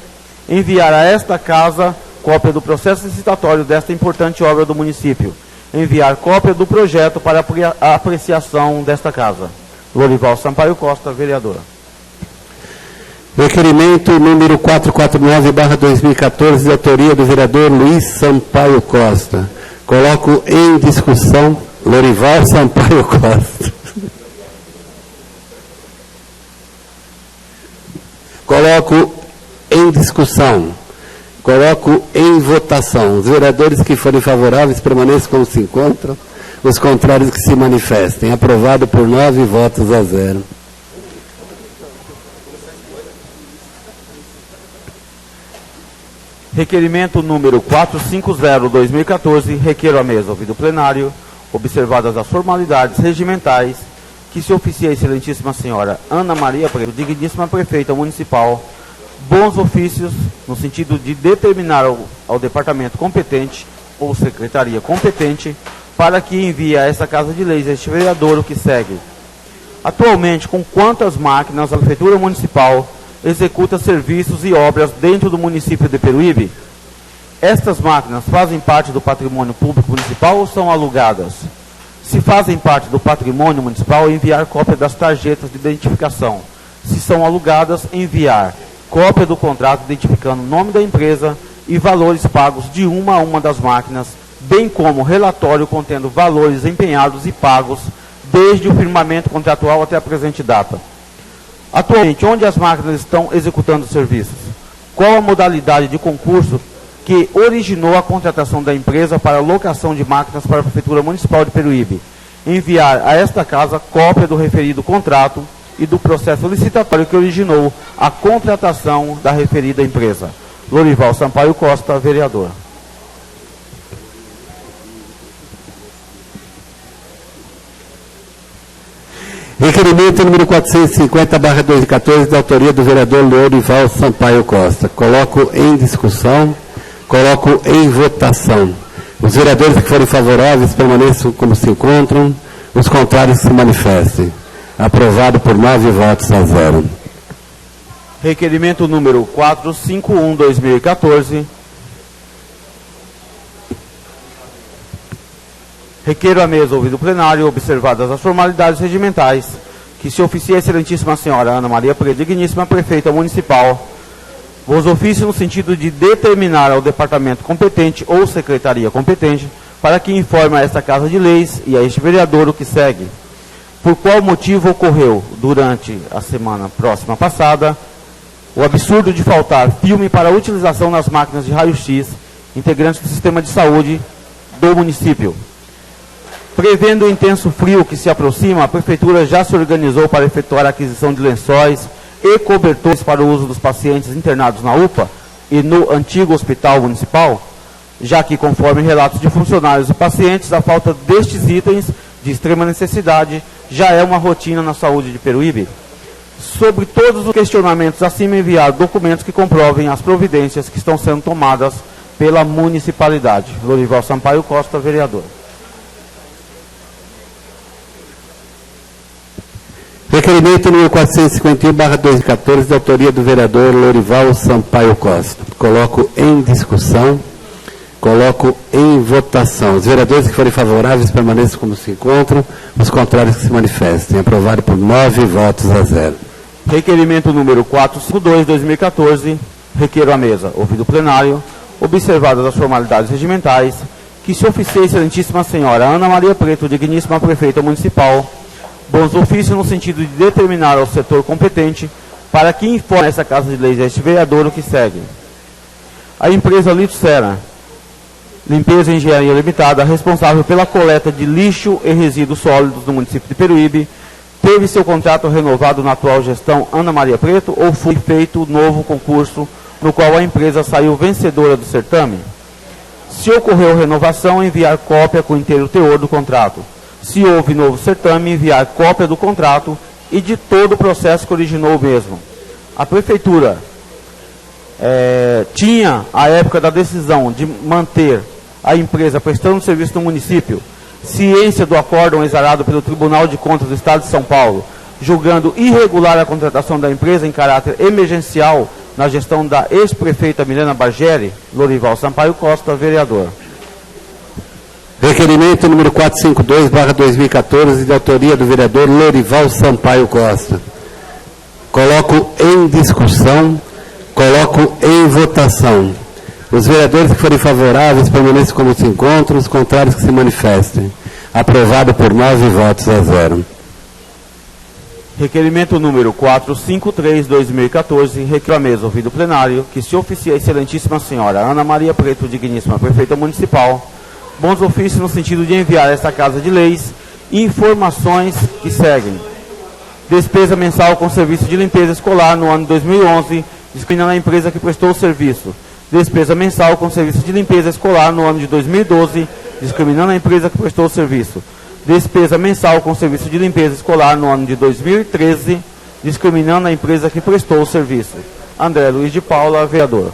Enviar a esta casa cópia do processo licitatório desta importante obra do município. Enviar cópia do projeto para a apreciação desta casa. Lorival Sampaio Costa, vereador. Requerimento número 449/2014, de autoria do vereador Luiz Sampaio Costa. Coloco em discussão. Lorival Sampaio Costa. Coloco em discussão. Coloco em votação. Os vereadores que forem favoráveis permaneçam como se encontram. Os contrários que se manifestem. Aprovado por 9 votos a 0. Requerimento número 450/2014, requeiro à mesa, ouvido o plenário, observadas as formalidades regimentais, que se oficie a excelentíssima senhora Ana Maria Preto, digníssima prefeita municipal, bons ofícios no sentido de determinar ao departamento competente ou secretaria competente para que envie a essa Casa de Leis este vereador o que segue. Atualmente, com quantas máquinas a Prefeitura Municipal executa serviços e obras dentro do município de Peruíbe? Estas máquinas fazem parte do patrimônio público municipal ou são alugadas? Se fazem parte do patrimônio municipal, enviar cópia das tarjetas de identificação. Se são alugadas, enviar cópia do contrato identificando o nome da empresa e valores pagos de uma a uma das máquinas, bem como relatório contendo valores empenhados e pagos desde o firmamento contratual até a presente data. Atualmente, onde as máquinas estão executando serviços? Qual a modalidade de concurso que originou a contratação da empresa para a locação de máquinas para a Prefeitura Municipal de Peruíbe? Enviar a esta casa cópia do referido contrato e do processo licitatório que originou a contratação da referida empresa. Lorival Sampaio Costa, vereador. Requerimento número 450/2014, da autoria do vereador Lorival Sampaio Costa. Coloco em discussão, coloco em votação. Os vereadores que forem favoráveis permaneçam como se encontram, os contrários se manifestem. Aprovado por 9 votos a 0. Requerimento número 451/2014. Requeiro à mesa, ouvido o plenário, observadas as formalidades regimentais, que se oficie a excelentíssima senhora Ana Maria Preto, digníssima prefeita municipal, vos ofício no sentido de determinar ao departamento competente ou secretaria competente para que informe a esta Casa de Leis e a este vereador o que segue. Por qual motivo ocorreu, durante a semana próxima passada, o absurdo de faltar filme para a utilização nas máquinas de raio-x integrantes do sistema de saúde do município? Prevendo o intenso frio que se aproxima, a Prefeitura já se organizou para efetuar a aquisição de lençóis e cobertores para o uso dos pacientes internados na UPA e no antigo Hospital Municipal, já que, conforme relatos de funcionários e pacientes, a falta destes itens de extrema necessidade já é uma rotina na saúde de Peruíbe. Sobre todos os questionamentos acima, enviar documentos que comprovem as providências que estão sendo tomadas pela municipalidade. Lorival Sampaio Costa, vereador. Requerimento número 451/2014, da autoria do vereador Lorival Sampaio Costa. Coloco em discussão, coloco em votação. Os vereadores que forem favoráveis permaneçam como se encontram, os contrários que se manifestem. Aprovado por 9 votos a 0. Requerimento número 452/2014. Requeiro à mesa, ouvido o plenário, observadas as formalidades regimentais, que se oficie a excelentíssima senhora Ana Maria Preto, digníssima prefeita municipal, bons ofícios no sentido de determinar ao setor competente para que informe essa Casa de Leis a este vereador o que segue. A empresa Litocera Limpeza e Engenharia Limitada, responsável pela coleta de lixo e resíduos sólidos no município de Peruíbe, teve seu contrato renovado na atual gestão Ana Maria Preto ou foi feito novo concurso no qual a empresa saiu vencedora do certame? Se ocorreu renovação, enviar cópia com o inteiro teor do contrato. Se houve novo certame, enviar cópia do contrato e de todo o processo que originou o mesmo. A Prefeitura tinha, à época da decisão de manter a empresa prestando serviço no município, ciência do acórdão exarado pelo Tribunal de Contas do Estado de São Paulo, julgando irregular a contratação da empresa em caráter emergencial na gestão da ex-prefeita Milena Bargeri. Lorival Sampaio Costa, vereador. Requerimento número 452/2014, de autoria do vereador Lorival Sampaio Costa. Coloco em discussão, coloco em votação. Os vereadores que forem favoráveis permaneçam como se encontram, os contrários que se manifestem. Aprovado por 9 votos a 0. Requerimento número 453/2014, requer à mesa, ouvido o plenário, que se oficie a excelentíssima senhora Ana Maria Preto, digníssima prefeita municipal, bons ofícios no sentido de enviar a esta Casa de Leis informações que seguem. Despesa mensal com serviço de limpeza escolar no ano de 2011, discriminando a empresa que prestou o serviço. Despesa mensal com serviço de limpeza escolar no ano de 2012, discriminando a empresa que prestou o serviço. Despesa mensal com serviço de limpeza escolar no ano de 2013, discriminando a empresa que prestou o serviço. André Luiz de Paula, vereador.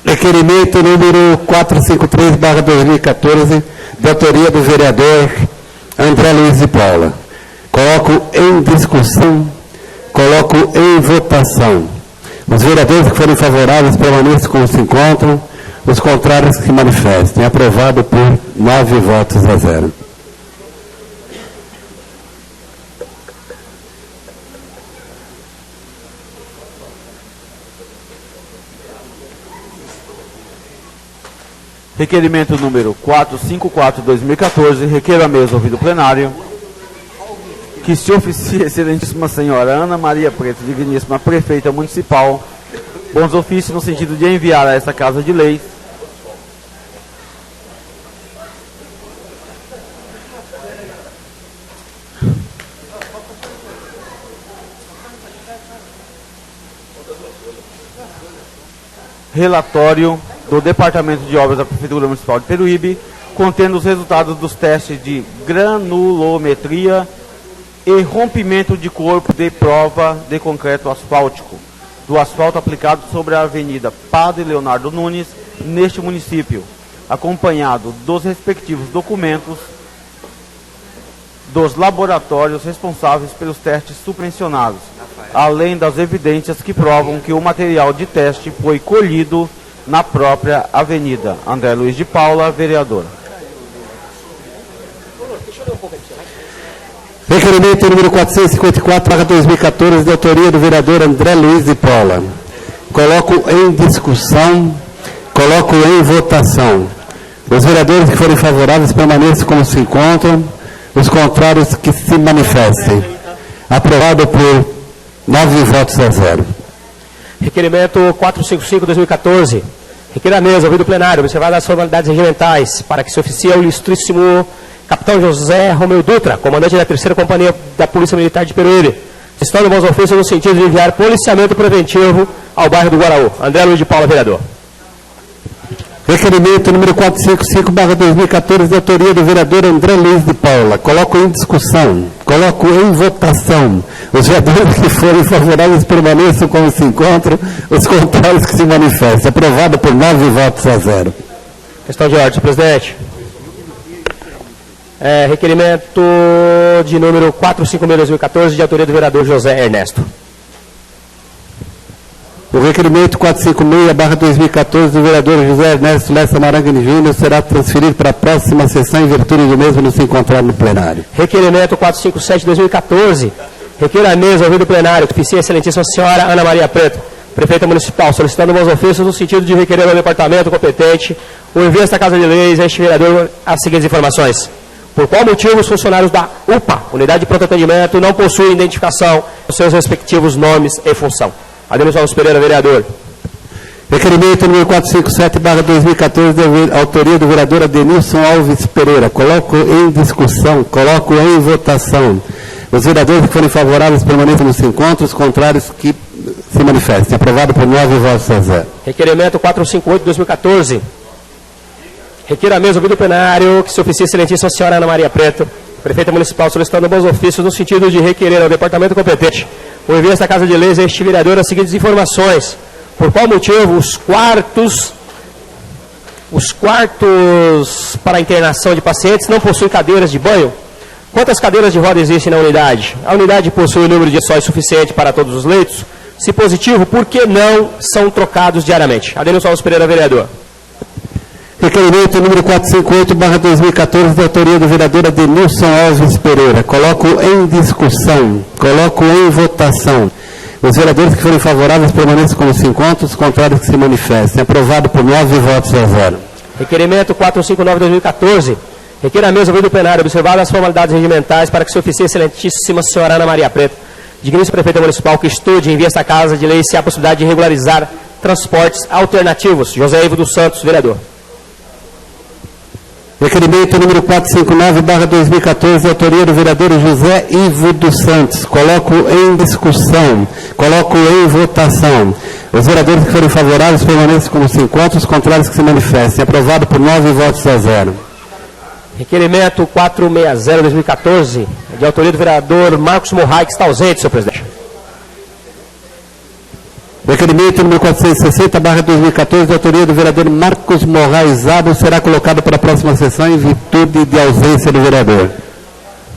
Requerimento número 453/2014, de autoria do vereador André Luiz de Paula. Coloco em discussão, Coloco em votação. Os vereadores que forem favoráveis permaneçam como se encontram. Os contrários que se manifestem. Aprovado por 9 votos a 0. Requerimento número 454/2014, requer a mesa ouvido plenário que se oficie a excelentíssima senhora Ana Maria Preto, digníssima prefeita municipal, bons ofícios no sentido de enviar a esta Casa de Leis relatório do Departamento de Obras da Prefeitura Municipal de Peruíbe, contendo os resultados dos testes de granulometria e rompimento de corpo de prova de concreto asfáltico, do asfalto aplicado sobre a Avenida Padre Leonardo Nunes, neste município, acompanhado dos respectivos documentos dos laboratórios responsáveis pelos testes subvencionados, além das evidências que provam que o material de teste foi colhido na própria avenida. André Luiz de Paula, vereador. Requerimento número 454/2014, de autoria do vereador André Luiz de Paula. Coloco em discussão, coloco em votação. Os vereadores que forem favoráveis permaneçam como se encontram. Os contrários que se manifestem. Aprovado por 9 votos a 0. Requerimento 455/2014. Requer a mesa, ouvido plenário, observadas as formalidades regimentais, para que se oficie ao ilustríssimo Capitão José Romeu Dutra, comandante da 3ª Companhia da Polícia Militar de Peruíbe, estando bons ofícios no sentido de enviar policiamento preventivo ao bairro do Guaraú. André Luiz de Paula, vereador. Requerimento número 455/2014, de autoria do vereador André Luiz de Paula. Coloco em discussão, coloco em votação. Os vereadores que forem favoráveis permaneçam como se encontram, os contrários que se manifestem. Aprovado por 9 votos a 0. Questão de ordem, senhor presidente. Requerimento de número 456/2014, de autoria do vereador José Ernesto. O requerimento 456/2014 do vereador José Ernesto Lessa Marangoni Júnior será transferido para a próxima sessão em virtude do mesmo não se encontrar no plenário. Requerimento 457/2014. Requer a mesa, ouvido plenário, que oficie a excelentíssima senhora Ana Maria Preto, prefeita municipal, solicitando bons ofícios no sentido de requerer ao departamento competente o envio a esta Casa de Leis a este vereador as seguintes informações. Por qual motivo os funcionários da UPA, Unidade de Pronto Atendimento, não possuem identificação dos seus respectivos nomes e função? Adeus Alves Pereira, vereador. Requerimento número 457/2014, de autoria do vereador Adenilson Alves Pereira. Coloco em discussão, coloco em votação. Os vereadores que forem favoráveis permaneçam nos encontros, os contrários que se manifestem. Aprovado por 9 votos a 0. Requerimento 458/2014. Requer a mesa, ouvido plenário, que se oficie a excelentíssima senhora Ana Maria Preto, prefeita municipal, solicitando bons ofícios no sentido de requerer ao departamento competente o envio esta Casa de Leis a este vereador as seguintes informações. Por qual motivo os quartos para internação de pacientes não possuem cadeiras de banho? Quantas cadeiras de roda existem na unidade? A unidade possui o número de sóis suficiente para todos os leitos? Se positivo, por que não são trocados diariamente? Adeus Alves Pereira, vereador. Requerimento número 458/2014, de autoria do vereador Adenilson Alves Pereira. Coloco em discussão, coloco em votação. Os vereadores que forem favoráveis permaneçam como se encontram, os contrários que se manifestem. Aprovado por 9 votos a 0. Requerimento 459/2014. Requer a mesa, ouvido plenário, observadas as formalidades regimentais, para que se oficie a excelentíssima senhora Ana Maria Preto, digníssima prefeita municipal, que estude e envie esta Casa de Leis se há possibilidade de regularizar transportes alternativos. José Ivo dos Santos, vereador. Requerimento número 459/2014, de autoria do vereador José Ivo dos Santos. Coloco em discussão, coloco em votação. Os vereadores que forem favoráveis permaneçam como se encontram, os contrários que se manifestem. Aprovado por 9 votos a 0. Requerimento 460/2014, de autoria do vereador Marcos Morrai, que está ausente, senhor presidente. Requerimento número 460/2014, de autoria do vereador Marcos Morrais Zabo, será colocado para a próxima sessão em virtude de ausência do vereador.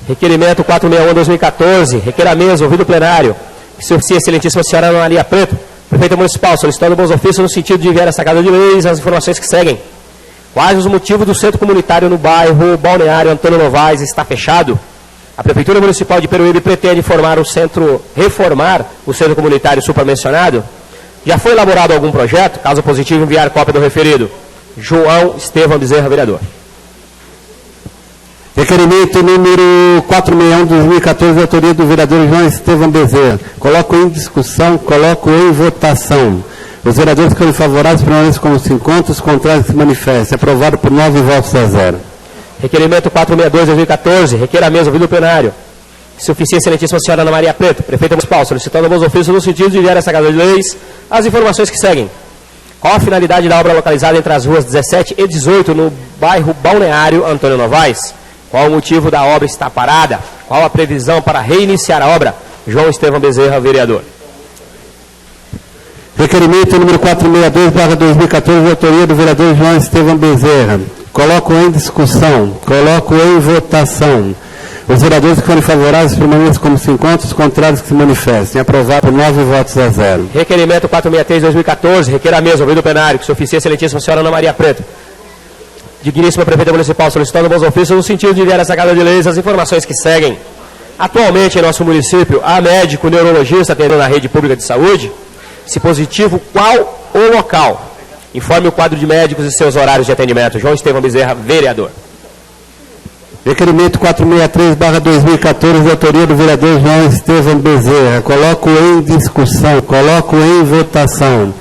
Requerimento 461/2014, requer a mesa, ouvido plenário, que se oficia a excelentíssima senhora Ana Maria Preto, prefeita municipal, solicitando bons ofícios no sentido de enviar essa Casa de Leis as informações que seguem. Quais os motivos do centro comunitário no bairro Balneário Antônio Novaes está fechado? A Prefeitura Municipal de Peruíbe pretende reformar o centro comunitário supramencionado? Já foi elaborado algum projeto? Caso positivo, enviar cópia do referido. João Estevam Bezerra, vereador. Requerimento número 461/2014, de autoria do vereador João Estevam Bezerra. Coloco em discussão, coloco em votação. Os vereadores que forem favoráveis permaneçam como se encontram, os contrários se manifestem. Aprovado por 9 votos a 0. Requerimento 462/2014, requer a mesa ouvido o plenário. Que se oficie a excelentíssima senhora Ana Maria Preto, prefeita municipal, solicitando bons ofícios no sentido de enviar essa Casa de Leis as informações que seguem. Qual a finalidade da obra localizada entre as ruas 17 e 18 no bairro Balneário Antônio Novaes? Qual o motivo da obra estar parada? Qual a previsão para reiniciar a obra? João Estevam Bezerra, vereador. Requerimento número 462/2014, de autoria do vereador João Estevam Bezerra. Coloco em discussão, coloco em votação. Os vereadores que forem favoráveis permaneçam como se encontram, os contrários que se manifestem. Aprovado por 9 votos a 0. Requerimento 463/2014, requer a mesa ouvido o plenário, que se oficie a excelentíssima senhora Ana Maria Preto, digníssima prefeita municipal, solicitando bons ofícios no sentido de enviar essa Casa de Leis as informações que seguem. Atualmente, em nosso município, há médico neurologista atendendo na rede pública de saúde. Se positivo, qual o local? Informe o quadro de médicos e seus horários de atendimento. João Estevam Bezerra, vereador. Requerimento 463/2014, de autoria do vereador João Estevam Bezerra. Coloco em discussão, coloco em votação.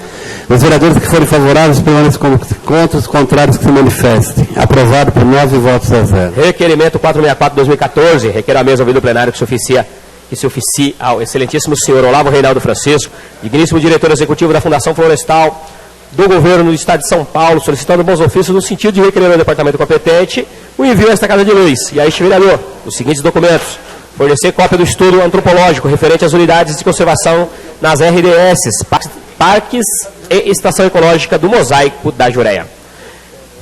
Os vereadores que forem favoráveis permaneçam como se encontram, os contrários que se manifestem. Aprovado por 9 votos a 0. Requerimento 464/2014, requer a mesa ouvido o plenário que se oficie ao excelentíssimo senhor Olavo Reinaldo Francisco, digníssimo diretor executivo da Fundação Florestal do Governo do Estado de São Paulo, solicitando bons ofícios no sentido de requerer ao departamento competente o envio a esta Casa de Leis. E a este vereador, os seguintes documentos. Fornecer cópia do estudo antropológico referente às unidades de conservação nas RDS, Parques e Estação Ecológica do Mosaico da Jureia.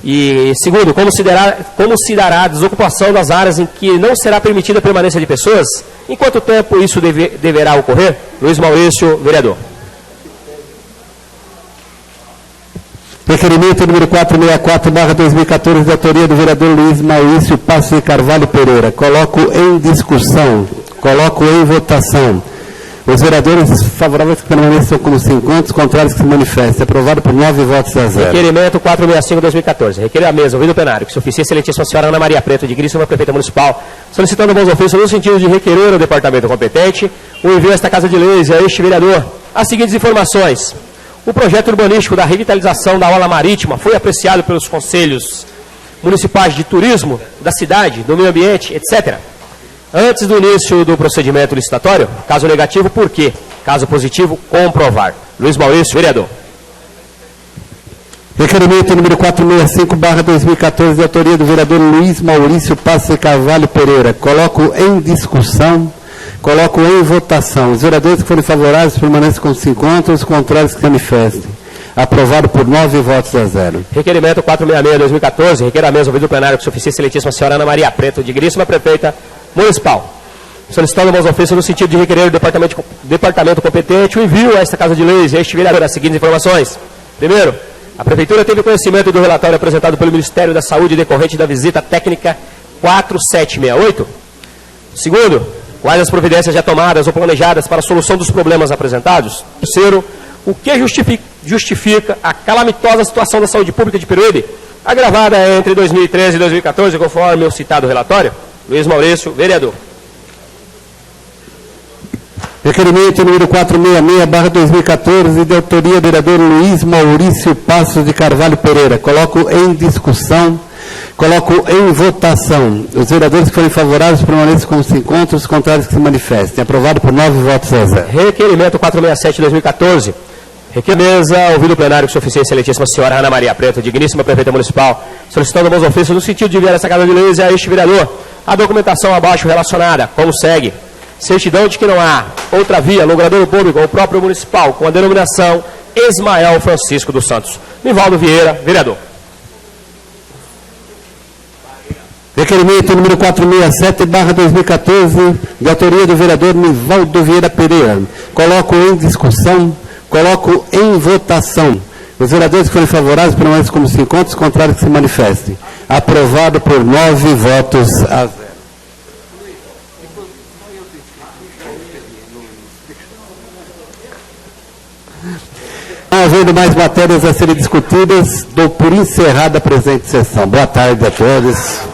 E segundo, como se dará a desocupação das áreas em que não será permitida a permanência de pessoas? Em quanto tempo isso deverá ocorrer? Luiz Maurício, vereador. Requerimento número 464/2014, de autoria do vereador Luiz Maurício Passos de Carvalho Pereira. Coloco em discussão, coloco em votação. Os vereadores favoráveis que permaneçam como se encontram, os contrários que se manifestem. Aprovado por 9 votos a 0. Requerimento 465/2014. Requer a mesa, ouvido o plenário, que se oficie a excelentíssima senhora Ana Maria Preto, digníssima prefeita municipal, solicitando bons ofícios no sentido de requerer ao departamento competente o envio a esta Casa de Leis e a este vereador as seguintes informações. O projeto urbanístico da revitalização da orla marítima foi apreciado pelos conselhos municipais de turismo da cidade, do meio ambiente, etc. Antes do início do procedimento licitatório, caso negativo, por quê? Caso positivo, comprovar. Luiz Maurício, vereador. Requerimento número 465/2014, de autoria do vereador Luiz Maurício Passos de Carvalho Pereira. Coloco em discussão, coloco em votação. Os vereadores que forem favoráveis permaneçam como se encontram, os contrários que se manifestem. Aprovado por 9 votos a 0. Requerimento 466/2014, requer a mesa ouvido o plenário que se oficie a excelentíssima senhora Ana Maria Preto, digníssima prefeita municipal, solicitando bons ofícios no sentido de requerer ao departamento competente o envio a esta Casa de Leis e a este vereador as seguintes informações. Primeiro, a Prefeitura teve conhecimento do relatório apresentado pelo Ministério da Saúde decorrente da visita técnica 4768. Segundo, quais as providências já tomadas ou planejadas para a solução dos problemas apresentados? Terceiro, o que justifica a calamitosa situação da saúde pública de Peruíbe, agravada entre 2013 e 2014, conforme o citado relatório? Luiz Maurício, vereador. Requerimento número 466/2014, de autoria do vereador Luiz Maurício Passos de Carvalho Pereira. Coloco em discussão, coloco em votação. Os vereadores que forem favoráveis permaneçam como se encontram, os contrários que se manifestem. Aprovado por 9 votos a 0. Requerimento 467/2014. Requer mesa, ouvido o plenário que se oficie a excelentíssima senhora Ana Maria Preto, digníssima prefeita municipal, solicitando bons ofícios no sentido de enviar essa Casa de Leis a este vereador a documentação abaixo relacionada, como segue. Certidão de que não há outra via, logrador público ou próprio municipal, com a denominação Ismael Francisco dos Santos. Nivaldo Vieira, vereador. Requerimento número 467/2014, de autoria do vereador Nivaldo Vieira Pereira. Coloco em discussão, coloco em votação. Os vereadores que forem favoráveis permanecem como se encontram, os contrários que se manifestem. Aprovado por 9 votos a 0. Não havendo mais matérias a serem discutidas, dou por encerrada a presente sessão. Boa tarde a todos.